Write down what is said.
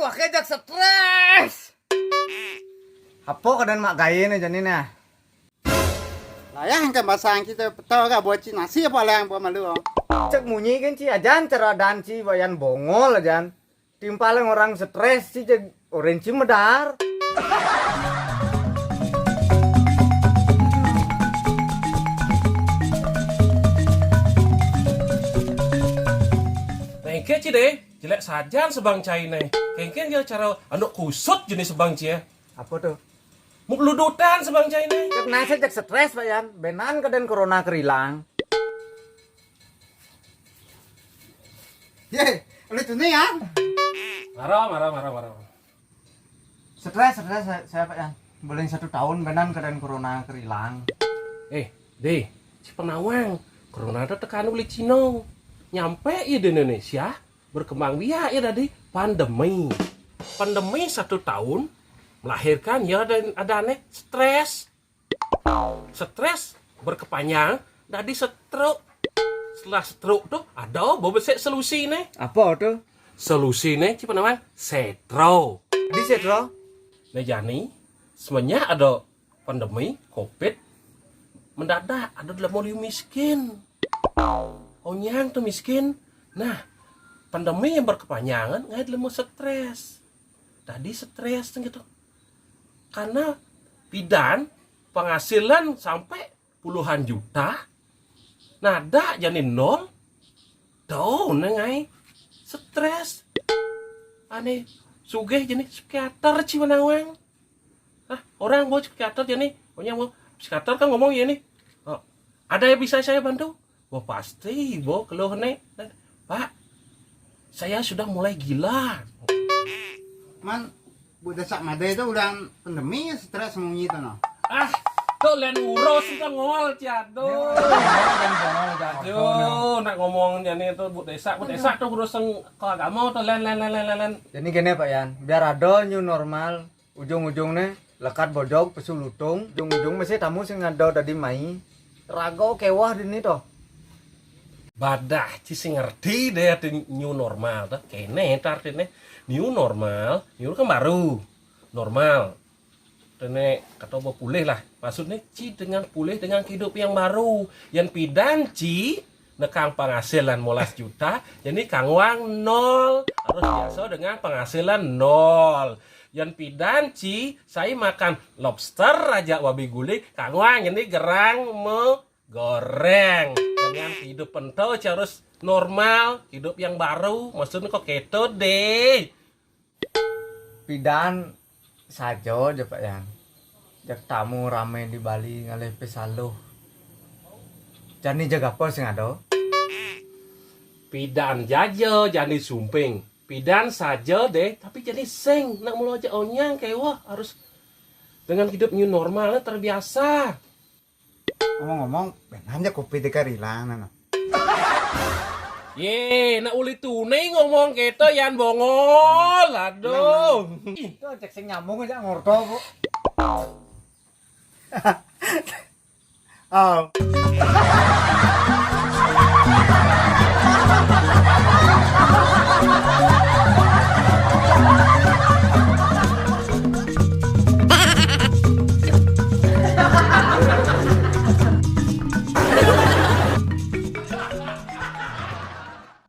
wah kejak stres. Apa kadang mak gaya nih jadi nih? Lah ya hangka basang kita tahu gak buat nasi apa lah yang buat malu. Cek munyi kan ci ajan ceradan ci bayan bongol ajan. Timpalang orang stres ci cek orange medar. Kengke ci deh, jelek saja sebang cai nih. Kengke dia cara anduk kusut jenis sebang ci ya. Apa tuh? Muk ludutan sebang cai nih. Cek nasi cek stres bayan. Benan kadang corona kerilang. Ye, oleh tu nih ya. Marah. Stres saya Pak Yan. Boleh 1 tahun benan kadang corona kerilang. Deh, si penawang. Corona itu tekan oleh Cino. Nyampe ya di Indonesia, berkembang biak ya tadi pandemi. Pandemi 1 tahun melahirkan ya ada aneh stres. Stres berkepanjang jadi stroke. Setelah stroke tuh ada bobesek solusi nih. Apa tuh? Solusi nih si penawang setro. Di setro. Nah jadi sebenarnya ada pandemi COVID mendadak ada dalam mulai miskin. Onyang tuh miskin. Nah, pandemi yang berkepanjangan nggak ada stres. Tadi stres gitu. Karena bidan penghasilan sampai puluhan juta. Nada jadi nol. Tuh, nengai stres. Aneh, sugih jadi psikiater Cimanawang. Orang mau psikiater jadi, pokoknya mau psikiater kan ngomong ya nih. Oh, ada yang bisa saya bantu? Wah pasti, keluh nih. Pak, saya sudah mulai gila. Man, buat sak made itu udah pandemi stres semuanya itu no. Tuh lain urus kita ngol ciado. Nak ngomong jadi itu bu desa tuh urusan keagama tuh lain. Jadi gini Pak Yan, biar ada new normal, ujung-ujungnya lekat bojok pesulutung, ujung-ujung masih tamu sing ngado tadi mai. Rago kewah di ini toh. Badah sing ngerti deh new normal tuh kene artinya new normal kan baru normal ini kata mau pulih lah maksudnya ci dengan pulih dengan hidup yang baru yang pidan ci nekang penghasilan 15 juta jadi kangwang 0 harus biasa dengan penghasilan 0 yang pidan ci saya makan lobster raja wabi guling kangwang ini gerang mau goreng dengan hidup pentol harus normal hidup yang baru maksudnya kok keto deh Pidan saja aja Pak Yan. Jak tamu rame di Bali ngalih pesaluh. Jani jaga apa sing ada? pidan jaja jadi sumping pidan saja deh tapi jadi seng nak mulu aja onyang kayak wah harus dengan hidup new normalnya terbiasa. Ngomong-ngomong, benar aja kopi teka rilang no. Nak uli tunai ngomong gitu yan bongol aduh. Itu cek sing nyambung aja ngorto Bu. Oh.